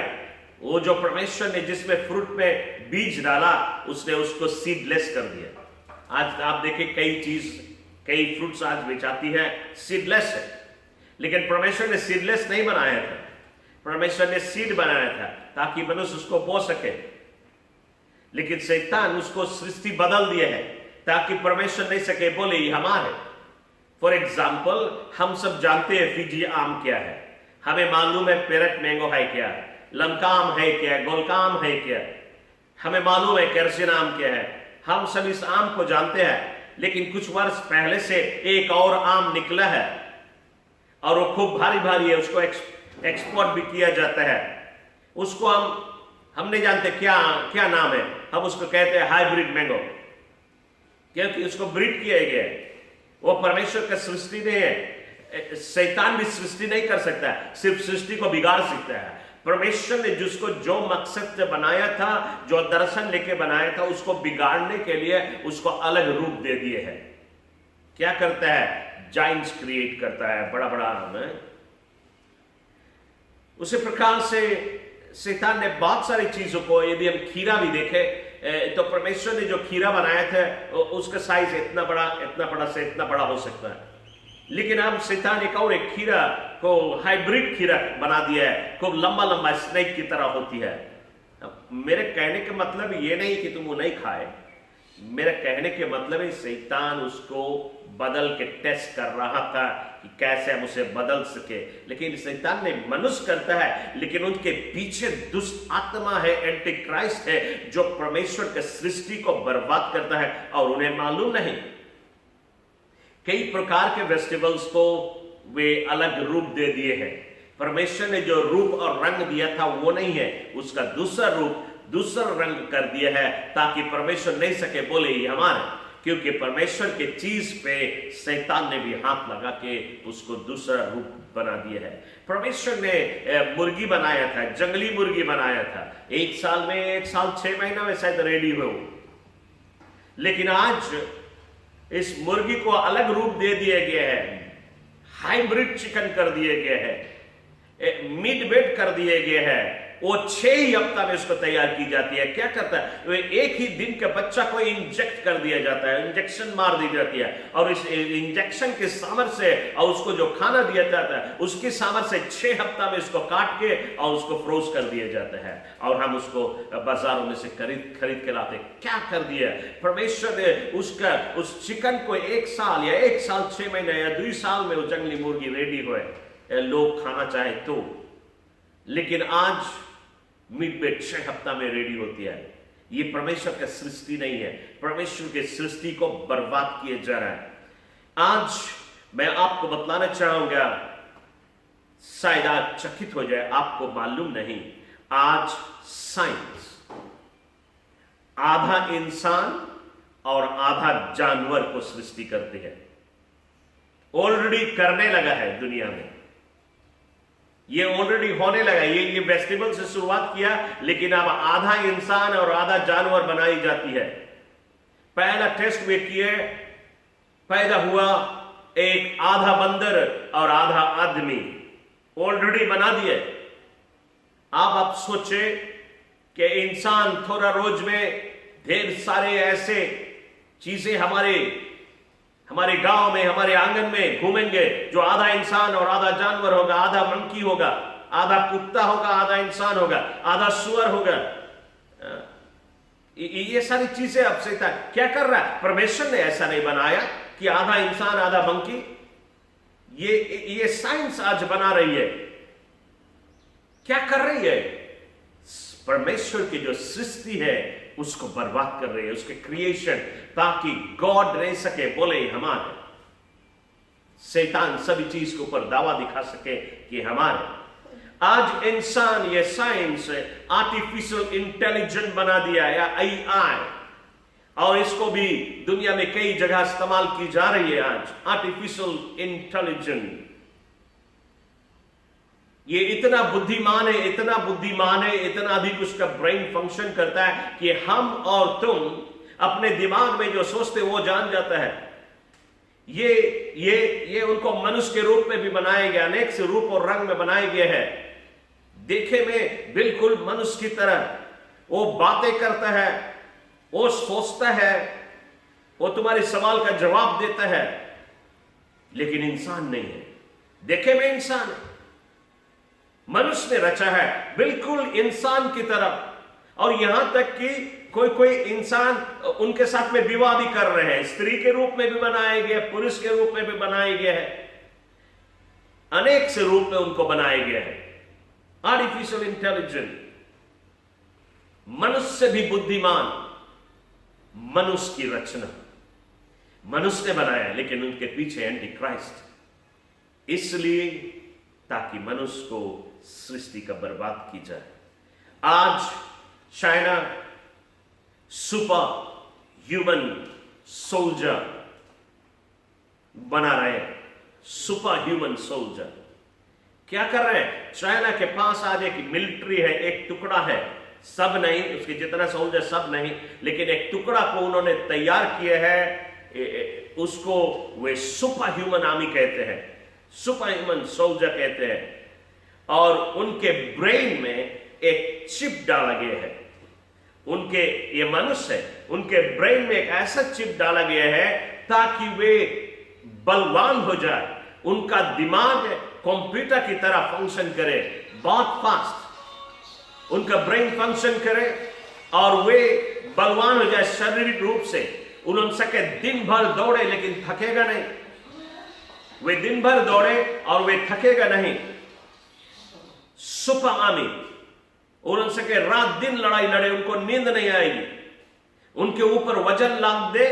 वो जो परमेश्वर ने जिसमें फ्रूट में बीज डाला, उसने उसको सीडलेस कर दिया। आज आप देखें कई फ्रूट्स आज बेचाती है सीडलेस है, लेकिन परमेश्वर ने सीडलेस नहीं बनाया था। परमेश्वर ने सीड बनाया था ताकि मनुष्य उसको बो सके। लेकिन शैतान उसको सृष्टि बदल दिया है ताकि परमेश्वर नहीं सके बोले ये हमारे। फॉर एग्जाम्पल, हम सब जानते हैं फिजी आम क्या है, हमें मालूम है पेरट मैंगो है क्या, लमकाम है क्या, गोलकाम है क्या, हमें मालूम है कैरसिन आम क्या है। हम सब इस आम को जानते हैं। लेकिन कुछ वर्ष पहले से एक और आम निकला है और वो खूब भारी भारी है, उसको एक्सपोर्ट भी किया जाता है। उसको हम नहीं जानते क्या क्या नाम है, हम उसको कहते हैं हाइब्रिड मैंगो, क्योंकि उसको ब्रीड किया गया है। वो परमेश्वर का सृष्टि नहीं है। शैतान भी सृष्टि नहीं कर सकता है, सिर्फ सृष्टि को बिगाड़ सकता है। परमेश्वर ने जिसको जो मकसद से बनाया था, जो दर्शन लेके बनाया था, उसको बिगाड़ने के लिए उसको अलग रूप दे दिए है। क्या करता है? जाइंट्स क्रिएट करता है, बड़ा बड़ा है। उसी प्रकार से शैतान ने बहुत सारी चीजों को, यदि हम खीरा भी देखें तो परमेश्वर ने जो खीरा बनाया था उसका साइज इतना बड़ा से इतना बड़ा हो सकता है, लेकिन अब शैतान एक खीरा को हाइब्रिड खीरा बना दिया है, खूब लंबा लंबा स्नेक की तरह होती है। मेरे कहने का मतलब ये नहीं कि तुम वो नहीं खाए, मेरा कहने के मतलब है शैतान उसको बदल के टेस्ट कर रहा था कि कैसे हम उसे बदल सके। लेकिन शैतान ने मनुष्य करता है, लेकिन उनके पीछे दुष्ट आत्मा है, एंटी क्राइस्ट है, जो परमेश्वर के सृष्टि को बर्बाद करता है और उन्हें मालूम नहीं। कई प्रकार के वेजिटेबल्स को वे अलग रूप दे दिए हैं। परमेश्वर ने जो रूप और रंग दिया था वो नहीं है, उसका दूसरा रूप, दूसरा रंग कर दिया है, ताकि परमेश्वर नहीं सके बोले ये हमारे, क्योंकि परमेश्वर के चीज पे शैतान ने भी हाथ लगा के उसको दूसरा रूप बना दिया है। परमेश्वर ने मुर्गी बनाया था, जंगली मुर्गी बनाया था, 1 साल में 1 साल 6 महीना में शायद रेडी हो, लेकिन आज इस मुर्गी को अलग रूप दे दिया गया है, हाइब्रिड चिकन कर दिए गए हैं, मीट बेड कर दिए गए हैं। वो 6 ही हफ्ता में उसको तैयार की जाती है। क्या करता है? वो एक ही दिन के बच्चा को इंजेक्ट कर दिया जाता है, इंजेक्शन मार दी जाती है, और इस इंजेक्शन के सामर्थ्य से और उसको जो खाना दिया जाता है उसकी सामर्थ्य से 6 हफ्ता में उसको काट के और उसको फ्रोज कर दिया जाता है, और हम उसको बाजारों में से खरीद के लाते। क्या कर दिया? परमेश्वर ने उस चिकन को 1 साल या 1 साल 6 महीने या 2 साल में वो जंगली मुर्गी रेडी हुए, लोग खाना चाहे तो। लेकिन आज मीट बेड 6 हफ्ता में रेडी होती है। ये परमेश्वर का सृष्टि नहीं है, परमेश्वर के सृष्टि को बर्बाद किए जा रहा है। आज मैं आपको बतलाना चाहूंगा, शायद आज चकित हो जाए, आपको मालूम नहीं, आज साइंस आधा इंसान और आधा जानवर को सृष्टि करती है, ऑलरेडी करने लगा है दुनिया में, ये ऑलरेडी होने लगा। ये वेजिटेबल से शुरुआत किया, लेकिन अब आधा इंसान और आधा जानवर बनाई जाती है। पहला टेस्ट वे किए, पैदा हुआ एक आधा बंदर और आधा आदमी, ऑलरेडी बना दिए। आप सोचे कि इंसान थोड़ा रोज में ढेर सारे ऐसे चीजें हमारे गांव में, हमारे आंगन में घूमेंगे, जो आधा इंसान और आधा जानवर होगा, आधा मंकी होगा, आधा कुत्ता होगा, आधा इंसान होगा, आधा सुअर होगा। ये सारी चीजें अब शैतान क्या कर रहा है? परमेश्वर ने ऐसा नहीं बनाया कि आधा इंसान आधा मंकी। ये साइंस आज बना रही है। क्या कर रही है? परमेश्वर की जो सृष्टि है उसको बर्बाद कर रही है, उसके क्रिएशन, ताकि गॉड रह सके बोले हमारे। शैतान सभी चीज के ऊपर दावा दिखा सके कि हमारे। आज इंसान, ये साइंस आर्टिफिशियल इंटेलिजेंस बना दिया या AI, और इसको भी दुनिया में कई जगह इस्तेमाल की जा रही है। आज आर्टिफिशियल इंटेलिजेंस ये इतना बुद्धिमान है, इतना बुद्धिमान है, इतना अधिक उसका ब्रेन फंक्शन करता है कि हम और तुम अपने दिमाग में जो सोचते वो जान जाता है। ये उनको मनुष्य के रूप में भी बनाए गए, अनेक से रूप और रंग में बनाए गए हैं। देखे में बिल्कुल मनुष्य की तरह वो बातें करता है, वो सोचता है, वो तुम्हारे सवाल का जवाब देता है, लेकिन इंसान नहीं है। देखे में इंसान है, मनुष्य ने रचा है बिल्कुल इंसान की तरह। और यहां तक कि कोई इंसान उनके साथ में विवाह भी कर रहे हैं, स्त्री के रूप में भी बनाए गए, पुरुष के रूप में भी बनाए गए हैं, अनेक से रूप में उनको बनाए गए हैं। आर्टिफिशियल इंटेलिजेंस, मनुष्य से भी बुद्धिमान, मनुष्य की रचना मनुष्य ने बनाया, लेकिन उनके पीछे एंटी क्राइस्ट। इसलिए ताकि मनुष्य को सृष्टि का बर्बाद की जाए। आज चाइना सुपर ह्यूमन सोल्जर बना रहे हैं। सुपर ह्यूमन सोल्जर क्या कर रहे हैं? चाइना के पास आज एक मिलिट्री है, एक टुकड़ा है, सब नहीं, उसके जितना सोल्जर सब नहीं, लेकिन एक टुकड़ा को उन्होंने तैयार किया है, उसको वे सुपर ह्यूमन आर्मी कहते हैं, सुपर ह्यूमन सोल्जर कहते हैं। और उनके ब्रेन में एक चिप डाला गया है। उनके ये मनुष्य है, उनके ब्रेन में एक ऐसा चिप डाला गया है ताकि वे बलवान हो जाए, उनका दिमाग कंप्यूटर की तरह फंक्शन करे, बहुत फास्ट उनका ब्रेन फंक्शन करे और वे बलवान हो जाए शारीरिक रूप से। उन्होंने सके दिन भर दौड़े लेकिन थकेगा नहीं, वे दिन भर दौड़े और वे थकेगा नहीं। सुपर आर्मी, उन्होंने सके रात दिन लड़ाई लड़े, उनको नींद नहीं आएगी, उनके ऊपर वजन लाद दे,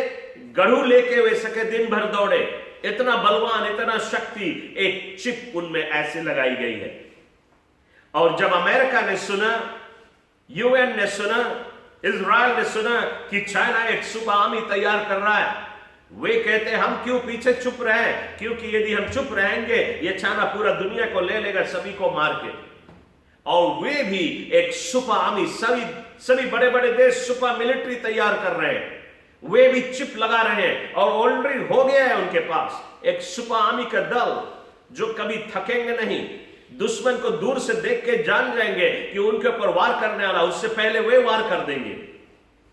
गढ़ू लेके वे सके दिन भर दौड़े, इतना बलवान, इतना शक्ति, एक चिप उनमें ऐसे लगाई गई है। और जब अमेरिका ने सुना, यूएन ने सुना, इजराइल ने सुना कि चाइना एक सुपर आर्मी तैयार कर रहा है, वे कहते हैं हम क्यों पीछे चुप रहे, क्योंकि यदि हम चुप रहेंगे ये चाइना पूरा दुनिया को ले लेगा, सभी को मार के। और वे भी एक सुपर आर्मी, सभी बड़े बड़े देश सुपर मिलिट्री तैयार कर रहे हैं, वे भी चिप लगा रहे हैं और ऑलरेडी हो गया है उनके पास एक सुपर आर्मी का दल जो कभी थकेंगे नहीं। दुश्मन को दूर से देख के जान जाएंगे कि उनके ऊपर वार करने वाला, उससे पहले वे वार कर देंगे।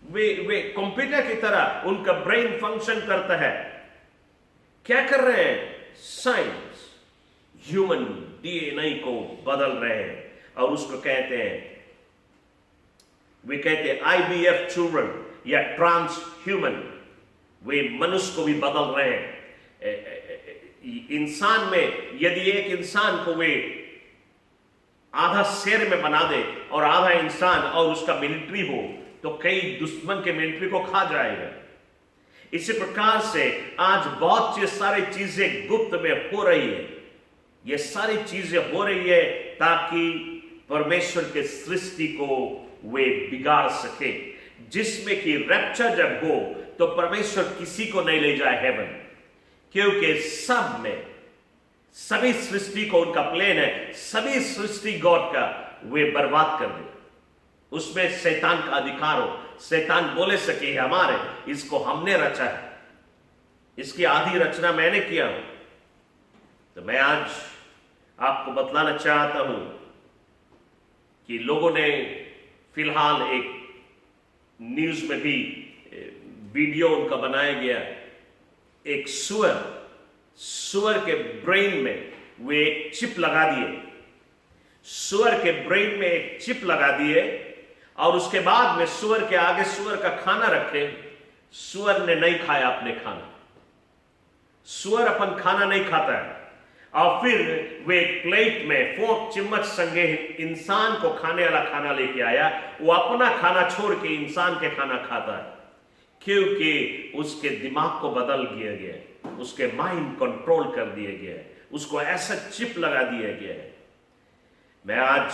वे कंप्यूटर की तरह उनका ब्रेन फंक्शन करता है। क्या कर रहे हैं? साइंस ह्यूमन डीएनए को बदल रहे हैं और उसको कहते हैं, वे कहते हैं आईवीएफ चिल्ड्रन या ट्रांस ह्यूमन। वे मनुष्य को भी बदल रहे हैं। इंसान में यदि एक इंसान को वे आधा शेर में बना दे और आधा इंसान और उसका मिलिट्री हो तो कई दुश्मन के मिलिट्री को खा जाएगा। इसी प्रकार से आज बहुत सारी चीजें गुप्त में हो रही है। ये सारी चीजें हो रही है ताकि परमेश्वर के सृष्टि को वे बिगाड़ सके, जिसमें कि रैप्चर जब हो तो परमेश्वर किसी को नहीं ले जाए हेवन, क्योंकि सब में सभी सृष्टि को उनका प्लान है, सभी सृष्टि गॉड का वे बर्बाद कर दे। उसमें शैतान का अधिकार हो, शैतान बोले सके हमारे, इसको हमने रचा है, इसकी आधी रचना मैंने किया हूं। तो मैं आज आपको बतलाना चाहता हूं कि लोगों ने फिलहाल एक न्यूज में भी वीडियो उनका बनाया गया, एक सुअर के ब्रेन में वे एक चिप लगा दिए, सुअर के ब्रेन में एक चिप लगा दिए और उसके बाद में सुअर के आगे सुअर का खाना रखे। सुअर ने नहीं खाया अपने खाना, सुअर अपन खाना नहीं खाता है, और फिर वे प्लेट में फोर्क चम्मच संगे इंसान को खाने वाला खाना लेके आया। वो अपना खाना छोड़ के इंसान के खाना खाता है, क्योंकि उसके दिमाग को बदल दिया गया है, उसके माइंड कंट्रोल कर दिया गया है, उसको ऐसा चिप लगा दिया गया है। मैं आज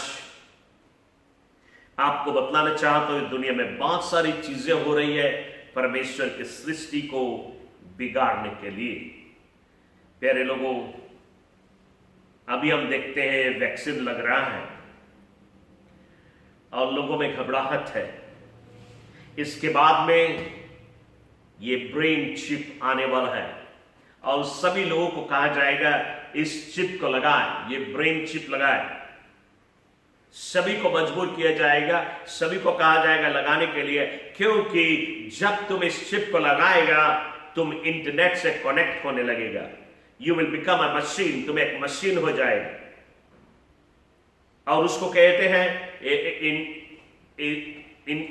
आपको बतलाना चाहता हूं, दुनिया में बहुत सारी चीजें हो रही है परमेश्वर की सृष्टि को बिगाड़ने के लिए। प्यारे लोगों, अभी हम देखते हैं वैक्सीन लग रहा है और लोगों में घबराहट है। इसके बाद में ये ब्रेन चिप आने वाला है और सभी लोगों को कहा जाएगा इस चिप को लगाए, ये ब्रेन चिप लगाए। सभी को मजबूर किया जाएगा, सभी को कहा जाएगा लगाने के लिए, क्योंकि जब तुम इस चिप को लगाएगा तुम इंटरनेट से कनेक्ट होने लगेगा। You will become a machine, तुम एक मशीन हो जाएगा। और उसको कहते हैं,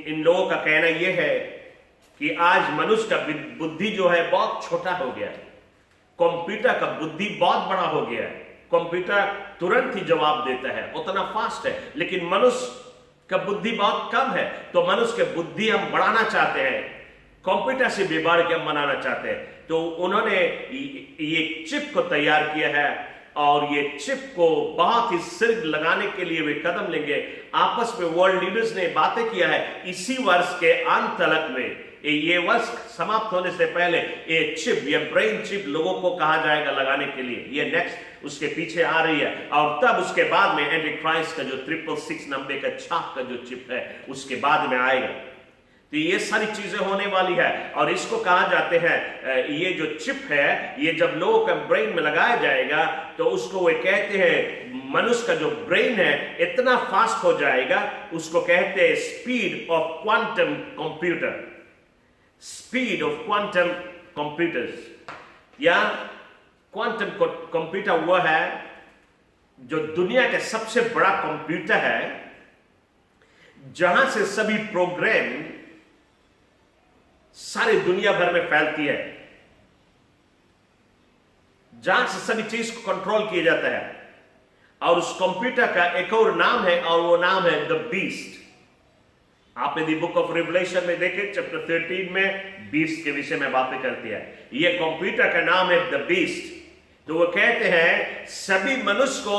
इन लोगों का कहना यह है कि आज मनुष्य का बुद्धि जो है बहुत छोटा हो गया है, कंप्यूटर का बुद्धि बहुत बड़ा हो गया है। कंप्यूटर तुरंत ही जवाब देता है, उतना फास्ट है, लेकिन मनुष्य का बुद्धि बहुत कम है। तो मनुष्य की बुद्धि हम बढ़ाना चाहते हैं, कंप्यूटर से बिगाड़ के हम बनाना चाहते हैं। तो उन्होंने ये चिप को तैयार किया है और ये चिप को बहुत ही सिर लगाने के लिए वे कदम लेंगे। आपस में वर्ल्ड लीडर्स ने बातें किया है इसी वर्ष के अंत तक में, ये वर्ष समाप्त होने से पहले ये चिप, ये ब्रेन चिप लोगों को कहा जाएगा लगाने के लिए। ये नेक्स्ट उसके पीछे आ रही है, और तब उसके बाद में एंटी क्राइस्ट का जो 666 नंबर का छाप का जो चिप है उसके बाद में आएगा। तो ये सारी चीजें होने वाली है, और इसको कहा जाते हैं, ये जो चिप है ये जब लोगों का ब्रेन में लगाया जाएगा तो उसको वे कहते हैं, मनुष्य का जो ब्रेन है इतना फास्ट हो जाएगा, उसको कहते हैं speed of quantum computer, speed of quantum computers. या क्वांटम कंप्यूटर वो है जो दुनिया का सबसे बड़ा कंप्यूटर है, जहां से सभी प्रोग्राम सारी दुनिया भर में फैलती है, जहां से सभी चीज को कंट्रोल किया जाता है। और उस कंप्यूटर का एक और नाम है, और वो नाम है द बीस्ट। आपने द बुक ऑफ रिवलेशन में देखे चैप्टर 13 में बीस्ट के विषय में बातें करती है। ये कंप्यूटर का नाम है द बीस्ट। तो वो कहते हैं सभी मनुष्य को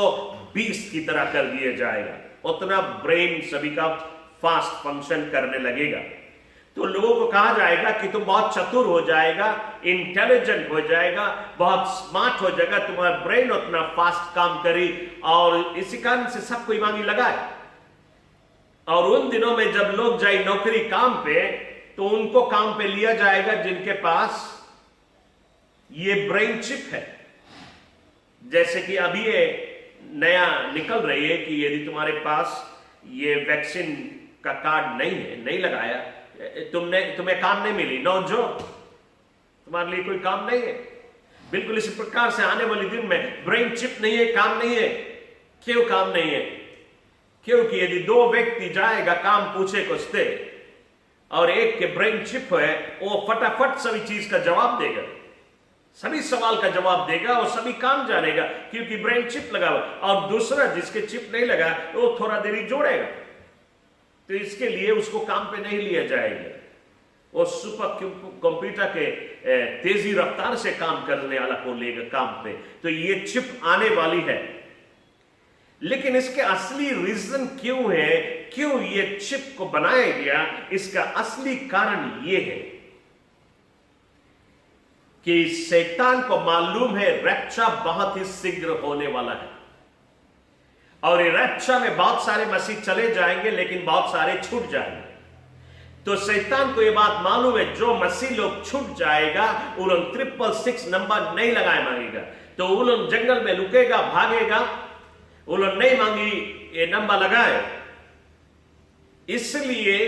बीस्ट की तरह कर दिया जाएगा, उतना ब्रेन सभी का फास्ट फंक्शन करने लगेगा। तो लोगों को कहा जाएगा कि तुम बहुत चतुर हो जाएगा, इंटेलिजेंट हो जाएगा, बहुत स्मार्ट हो जाएगा, तुम्हारा ब्रेन उतना फास्ट काम करी, और इसी कारण से सब कोई मांगी लगाए। और उन दिनों में जब लोग जाए नौकरी काम पे, तो उनको काम पे लिया जाएगा जिनके पास ये ब्रेन चिप है। जैसे कि अभी ये नया निकल रही है कि यदि तुम्हारे पास ये वैक्सीन का कार्ड नहीं है, नहीं लगाया, तुम्हें काम नहीं मिली, नो जॉब, तुम्हारे लिए कोई काम नहीं है। बिल्कुल इसी प्रकार से आने वाले दिन में ब्रेन चिप नहीं है, काम नहीं है। क्यों काम नहीं है? क्योंकि यदि दो व्यक्ति जाएगा काम पूछे कुछ दे, और एक के ब्रेन चिप है, वो फटाफट सभी चीज का जवाब देगा, सभी सवाल का जवाब देगा और सभी काम जानेगा, क्योंकि ब्रेन चिप लगा हुआ। और दूसरा जिसके चिप नहीं लगा वो थोड़ा देरी जोड़ेगा, तो इसके लिए उसको काम पे नहीं लिया जाएगा। वो सुपर कंप्यूटर के तेजी रफ्तार से काम करने वाला को लेगा काम पे। तो ये चिप आने वाली है, लेकिन इसके असली रीजन क्यों है, क्यों ये चिप को बनाया गया, इसका असली कारण ये है कि शैतान को मालूम है रैप्चर बहुत ही शीघ्र होने वाला है, और ये रैप्चर में बहुत सारे मसीह चले जाएंगे लेकिन बहुत सारे छूट जाएंगे। तो शैतान को ये बात मालूम है, जो मसीह लोग छूट जाएगा वो लोग 666 नंबर नहीं लगाए मांगेगा, तो वो लोग जंगल में लुकेगा, भागेगा, वो लोग नहीं मांगी ये नंबर लगाए। इसलिए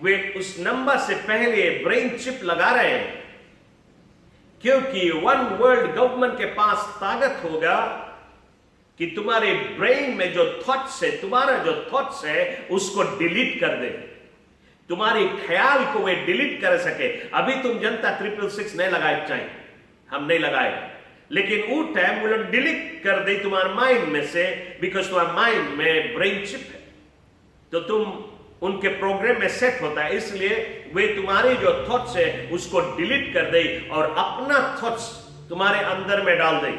वे उस नंबर से पहले ब्रेन चिप लगा रहे हैं, क्योंकि वन वर्ल्ड गवर्नमेंट के पास ताकत होगा कि तुम्हारे ब्रेन में जो थॉट्स है, तुम्हारा जो थॉट्स है उसको डिलीट कर दे, तुम्हारे ख्याल को वे डिलीट कर सके। अभी तुम जनता 666 नहीं लगाए, चाहे हम नहीं लगाए, लेकिन वो टाइम वो लोग डिलीट कर दे तुम्हारे माइंड में से, बिकॉज तुम्हारे माइंड में ब्रेन चिप है, तो तुम उनके प्रोग्राम में सेट होता है, इसलिए वे तुम्हारे जो थॉट्स है उसको डिलीट कर दे और अपना थॉट्स तुम्हारे अंदर में डाल दे।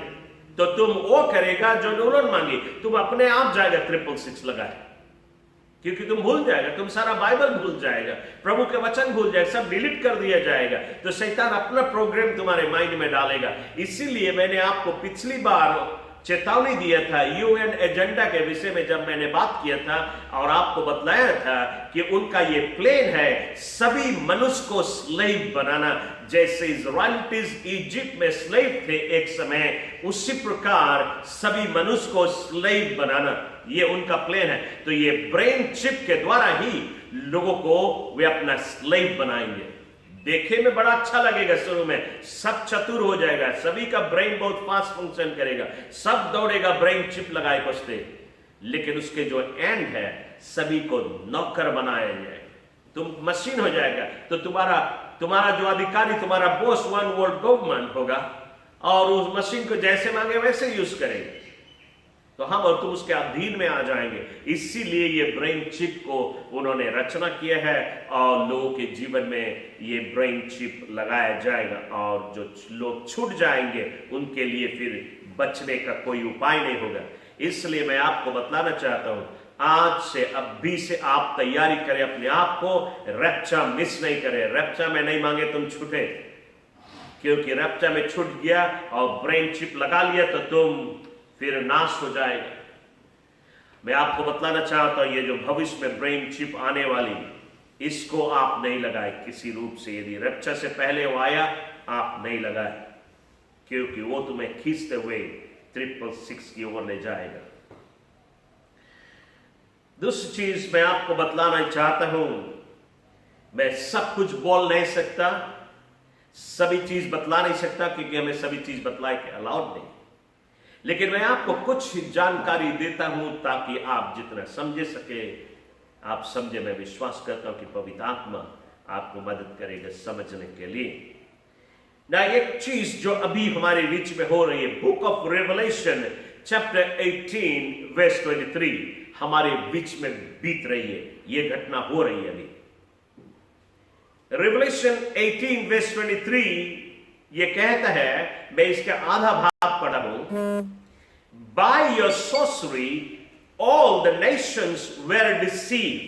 तो तुम वो करेगा जो उन्होंने मांगी, तुम अपने आप जाएगा 666 लगाए, क्योंकि तुम भूल जाएगा, तुम सारा बाइबल भूल जाएगा, प्रभु के वचन भूल जाएगा, सब डिलीट कर दिया जाएगा। तो शैतान अपना प्रोग्राम तुम्हारे माइंड में डालेगा। इसीलिए मैंने आपको पिछली बार चेतावनी दिया था यूएन एजेंडा के विषय में, जब मैंने बात किया था और आपको बतलाया था कि उनका ये प्लान है सभी मनुष्य को स्लेव बनाना। जैसे इजराइलिटीज इजिप्ट में स्लेव थे एक समय, उसी प्रकार सभी मनुष्य को स्लेव बनाना, ये उनका प्लान है। तो ये ब्रेन चिप के द्वारा ही लोगों को वे अपना स्लेव बनाएंगे। देखे में बड़ा अच्छा लगेगा, शुरू में सब चतुर हो जाएगा, सभी का ब्रेन बहुत फास्ट फंक्शन करेगा, सब दौड़ेगा ब्रेन चिप लगाए बसते, लेकिन उसके जो एंड है सभी को नौकर बनाया जाए, तुम मशीन हो जाएगा। तो तुम्हारा जो अधिकारी, तुम्हारा बॉस वन वर्ल्ड गवर्नमेंट होगा, और उस मशीन को जैसे मांगे वैसे यूज करेंगे, तो हम और तुम उसके अधीन में आ जाएंगे। इसीलिए ये ब्रेन चिप को उन्होंने रचना किया है, और लोगों के जीवन में ये ब्रेन चिप लगाया जाएगा, और जो लोग छूट जाएंगे उनके लिए फिर बचने का कोई उपाय नहीं होगा। इसलिए मैं आपको बतलाना चाहता हूं, आज से अभी से आप तैयारी करें अपने आप को, रैप्चर मिस नहीं करें। रैप्चर में नहीं मांगे तुम छूटे, क्योंकि रैप्चर में छूट गया और ब्रेन चिप लगा लिया तो तुम फिर नाश हो जाएगा। मैं आपको बतलाना चाहता हूं, ये जो भविष्य में ब्रेन चिप आने वाली, इसको आप नहीं लगाए किसी रूप से। यदि रैप्चर से पहले वो आया, आप नहीं लगाए, क्योंकि वो तुम्हें खींचते हुए 666 की ओर ले जाएगा। दूसरी चीज मैं आपको बतलाना चाहता हूं, मैं सब कुछ बोल नहीं सकता, सभी चीज बतला नहीं सकता, क्योंकि हमें सभी चीज बतलाए के अलाउड नहीं। लेकिन मैं आपको कुछ जानकारी देता हूं ताकि आप जितना समझ सके आप समझे। मैं विश्वास करता हूं कि पवित्र आत्मा आपको मदद करेगा समझने के लिए। ना एक चीज जो अभी हमारे बीच में हो रही है, book of Revelation chapter 18 verse 23 हमारे बीच में बीत रही है। यह घटना हो रही है अभी। रेवलेशन 18 वर्स 23 ये कहता है, मैं इसका आधा भाग पढ़ा हूं। By your sorcery all the nations were deceived।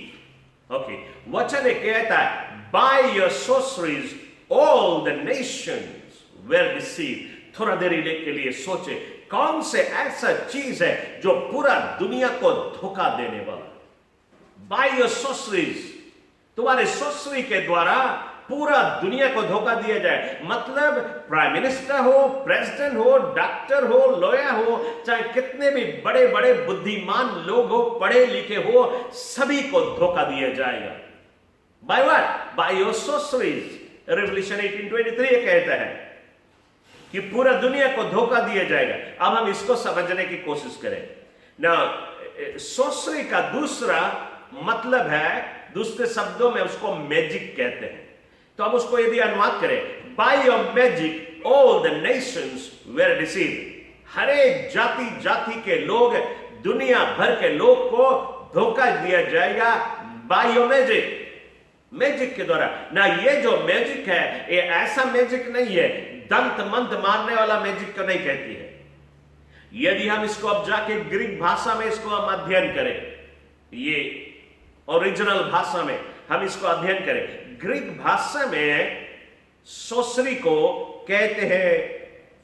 Okay, वचन कहता है, by your sorceries all the nations were deceived। थोड़ा देरी के लिए सोचे, कौन से ऐसा चीज है जो पूरा दुनिया को धोखा देने वाला। बाय योर sorceries, तुम्हारे sorcery के द्वारा पूरा दुनिया को धोखा दिया जाए। मतलब प्राइम मिनिस्टर हो, प्रेसिडेंट हो, डॉक्टर हो, लॉयर हो, चाहे कितने भी बड़े बड़े बुद्धिमान लोग हो, पढ़े लिखे हो, सभी को धोखा दिया जाएगा। By what? By your sorceries। Revelation 18:23 कहता है कि पूरा दुनिया को धोखा दिया जाएगा। अब हम इसको समझने की कोशिश करें ना। sorcery का दूसरा मतलब है, दूसरे शब्दों में उसको मैजिक कहते हैं। तो हम उसको यदि अनुवाद करें, by your magic all the nations were deceived. हर एक जाति जाति के लोग, दुनिया भर के लोग को धोखा दिया जाएगा बाय योर मैजिक, मैजिक के द्वारा। ना ये जो मैजिक है, ये ऐसा मैजिक नहीं है, दंत मंत्र मारने वाला मैजिक को नहीं कहती है। यदि हम इसको अब जाके ग्रीक भाषा में इसको हम अध्ययन करें, ये ओरिजिनल भाषा में हम इसको अध्ययन करें, ग्रीक भाषा में सोसरी को कहते हैं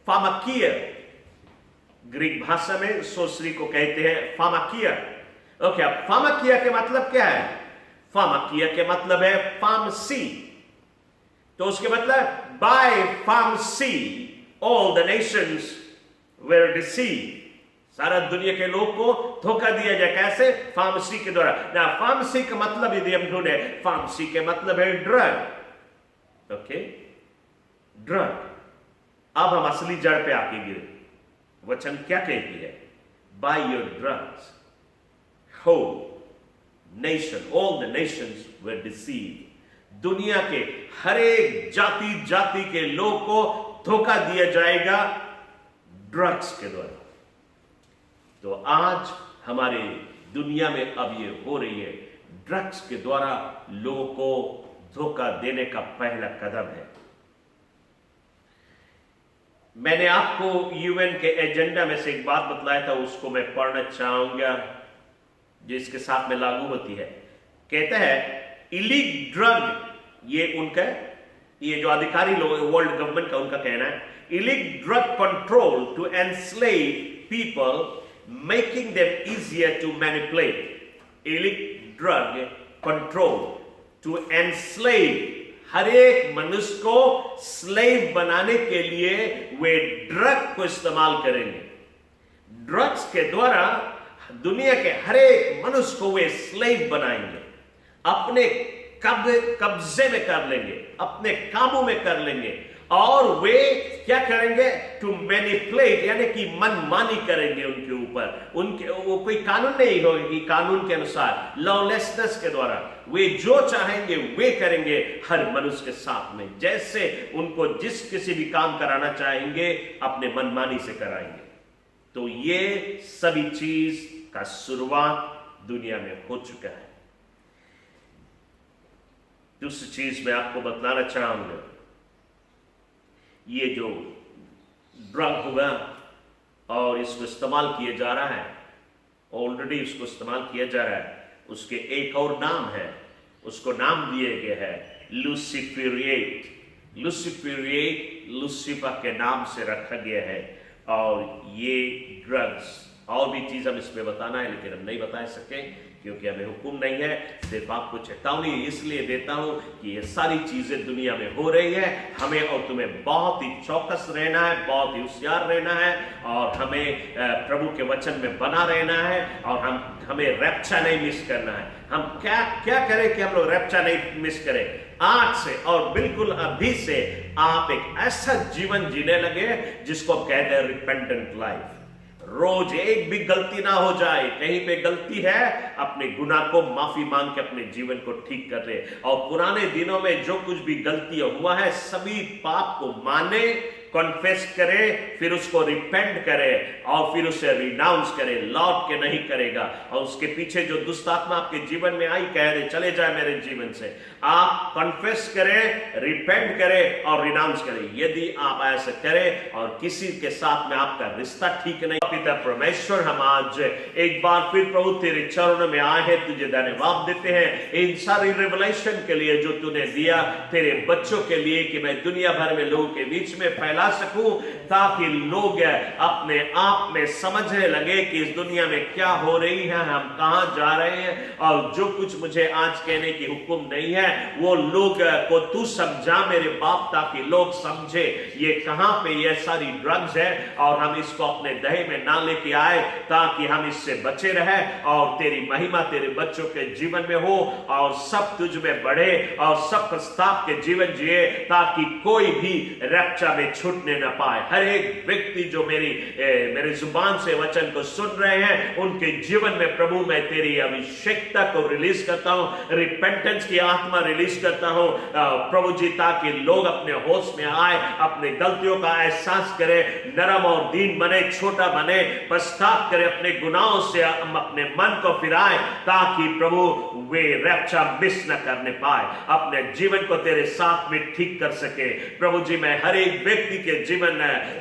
फामाकिया। ग्रीक भाषा में सोसरी को कहते हैं फामाकिया। ओके, अब फामाकिया के मतलब क्या है? फामाकिया के मतलब है फार्मेसी। तो उसके मतलब by pharmacy all the nations were deceived. सारा दुनिया के लोग को धोखा दिया जाए। कैसे? फार्मेसी के द्वारा। ना फार्मेसी का मतलब यदि हम ढूंढे, फार्मेसी के मतलब है ड्रग। Okay, drug. अब हम असली जड़ पे आके गिरे। वचन क्या कहती है? By your drugs whole nation, all the nations were deceived. दुनिया के हर एक जाति जाति के लोग को धोखा दिया जाएगा ड्रग्स के द्वारा। तो आज हमारे दुनिया में अब ये हो रही है, ड्रग्स के द्वारा लोगों को धोखा देने का पहला कदम है। मैंने आपको यूएन के एजेंडा में से एक बात बतलाया था, उसको मैं पढ़ना चाहूंगा जो इसके साथ में लागू होती है। कहता है इलीगल ड्रग, ये उनका, ये जो अधिकारी लोग वर्ल्ड गवर्नमेंट का उनका कहना है, illegal drug control to enslave people making them easier to manipulate. Illegal drug control to enslave, हर एक मनुष्य को स्लेव बनाने के लिए वे ड्रग को इस्तेमाल करेंगे। ड्रग्स के द्वारा दुनिया के हर एक मनुष्य को वे स्लेव बनाएंगे, अपने कब्जे में कर लेंगे, अपने काबू में कर लेंगे, और वे क्या करेंगे? टू मैनिपुलेट, यानी कि मनमानी करेंगे उनके ऊपर। उनके वो कोई कानून नहीं होगी, कानून के अनुसार लॉलेसनेस के द्वारा वे जो चाहेंगे वे करेंगे हर मनुष्य के साथ में। जैसे उनको जिस किसी भी काम कराना चाहेंगे अपने मनमानी से कराएंगे। तो ये सभी चीज का शुरुआत दुनिया में हो चुका है। दूसरी चीज मैं आपको बतलाना चाहूंगा, ये जो ड्रग होगा और इसको इस्तेमाल किया जा रहा है, ऑलरेडी इसको इस्तेमाल किया जा रहा है। उसके एक और नाम है, उसको नाम दिए गए हैं लूसीफेरिएट। लूसीफेरिएट लूसीफर के नाम से रखा गया है। और ये ड्रग्स, और भी चीज हम इसमें बताना है लेकिन हम नहीं बता सके क्योंकि हमें हुक्म नहीं है। सिर्फ आपको चेतावनी इसलिए देता हूं कि ये सारी चीजें दुनिया में हो रही है। हमें और तुम्हें बहुत ही चौकस रहना है, बहुत ही होशियार रहना है, और हमें प्रभु के वचन में बना रहना है, और हमें रैप्चर नहीं मिस करना है। हम क्या करें कि हम लोग रैप्चर नहीं मिस करें? आज से और बिल्कुल अभी से आप एक ऐसा जीवन जीने लगे जिसको हम कहते हैं रिपेंटेंट लाइफ। रोज एक भी गलती ना हो जाए, कहीं पे गलती है अपने गुनाह को माफी मांग के अपने जीवन को ठीक कर ले, और पुराने दिनों में जो कुछ भी गलती हुआ है सभी पाप को माने, कॉन्फेस करे, फिर उसको रिपेंट करे, और फिर उसे रिनाउंस करे, लौट के नहीं करेगा। और उसके पीछे जो दुष्ट आत्मा आपके जीवन में आई कह दे चले जाए मेरे जीवन से, आप कॉन्फेस करें, रिपेंट करें और रिनाउंस करें। यदि आप ऐसा करें और किसी के साथ में आपका रिश्ता ठीक नहीं, पिता परमेश्वर हम आज एक बार फिर प्रभु तेरे चरणों में आए हैं, तुझे धन्यवाद देते हैं इन सारी रिवलेशन के लिए जो तूने दिया तेरे बच्चों के लिए, कि मैं दुनिया भर में लोगों के बीच में फैला सकूं, ताकि लोग अपने आप में समझने लगे कि इस दुनिया में क्या हो रही है, हम कहां जा रहे हैं, और जो कुछ मुझे आज कहने की हुक्म नहीं है वो लोग को तू समझा मेरे बाप, ताकि लोग समझे ये कहां पे ये सारी ड्रग्स है, और हम इसको अपने दहे में ना लेके आए, ताकि हम इससे बचे रहे और तेरी महिमा तेरे बच्चों के जीवन में हो, और सब तुझ में बढ़े, और सब प्रस्ताव के जीवन जिए, ताकि कोई भी रैप्चर में छूटने न पाए। हर एक व्यक्ति जो मेरी जुबान से वचन को सुन रहे हैं, उनके जीवन में प्रभु मैं तेरी अभिषेकता को रिलीज करता हूं, रिपेंटेंस की आत्मा रिलीज करता हूं प्रभु जी, ताकि लोग अपने होश में आए, अपने गलतियों का एहसास करें, नरम और दीन बने, छोटा बने, पश्चाताप करे, अपने गुनाहों से अपने मन को फिराए, ताकि प्रभु वे रैप्चर मिस न करने पाए, अपने जीवन को तेरे साथ में ठीक कर सके। प्रभु जी मैं हर एक व्यक्ति के जीवन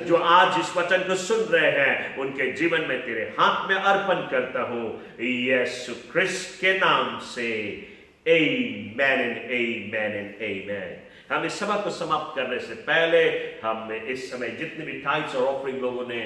जो आज इस वचन को सुन रहे हैं, उनके जीवन में तेरे हाथ में अर्पण करता हूं, यीशु ख्रिस्त के नाम से, आमेन एंड आमेन एंड आमेन। हम इस सभा को समाप्त करने से पहले हम इस समय जितने भी टाइप्स और ऑफरिंग लोगों ने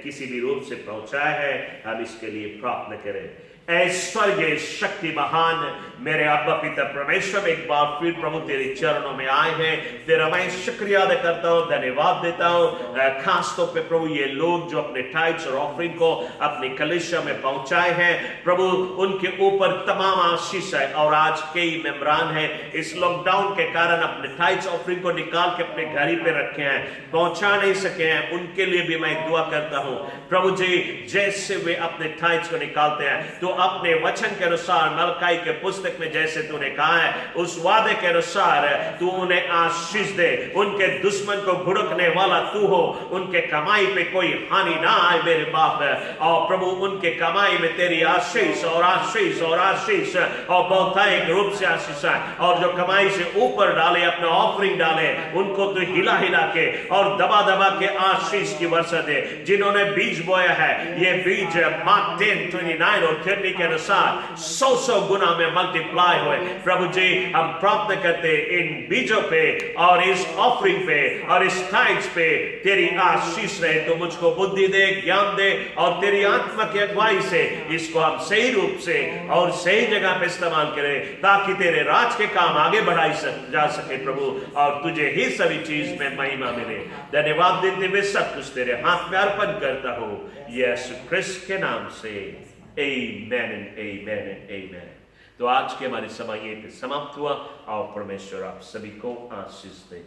किसी भी रूप से पहुंचाया है, हम इसके लिए प्रार्थना करें। स्वर्गीय शक्ति महान मेरे अब्बा पिता परमेश्वर, एक बार फिर प्रभु तेरे चरणों में आए हैं, तेरा मैं शुक्रिया अदा करता हूँ, धन्यवाद देता हूँ, खास तौर पे प्रभु ये लोग जो अपने टाइप्स और ऑफरिंग को अपनी कलीसिया में पहुंचाए हैं, प्रभु उनके ऊपर तमाम आशीष है। और आज कई मेंबरान हैं इस लॉकडाउन के कारण अपने टाइप्स ऑफरिंग को निकाल के अपने घर ही पे रखे हैं, पहुंचा नहीं सके हैं, उनके लिए भी मैं दुआ करता हूँ प्रभु जी, जैसे वे अपने टाइप्स को निकालते हैं तो अपने वचन के अनुसार मलकाई के पुस्तक में जैसे तूने कहा है, उस वादे के अनुसार तू उन्हें आशीष दे, उनके दुश्मन को भुड़कने वाला तू हो, उनके कमाई पे कोई हानि ना आए मेरे बाप, और प्रभु उनके कमाई में तेरी आशीष और आशीष और आशीष और बहुतायत रूप से आशीष है, और जो कमाई से ऊपर डाले अपना ऑफरिंग डाले, उनको तू हिला हिला के और दबा दबा के आशीष की वर्षा दे। जिन्होंने बीज बोया है, ये बीज मार्क 10:29 और 30 के अनुसार 100 गुना में मल्टीप्लाई हुए। प्रभु जी हम प्रार्थना करते इन बीजों पे और इस ऑफरिंग पे और इस टाइप्स पे तेरी आशीष रहे, तो मुझको बुद्धि दे, ज्ञान दे, और तेरी आत्मा की अगुवाई से इसको हम सही रूप से और सही जगह पे इस्तेमाल करें, ताकि तेरे राज के काम आगे बढ़ाई जा सके प्रभु, और तुझे ही सभी चीज में महिमा मिले। धन्यवाद देते हुए सब कुछ तेरे हाथ में अर्पण करता हूं, यीशु ख्रिस्त के नाम से, आमेन एंड आमेन एंड आमेन। तो आज के हमारी सभा ये समाप्त हुआ, और परमेश्वर आप सभी को आशीष दे।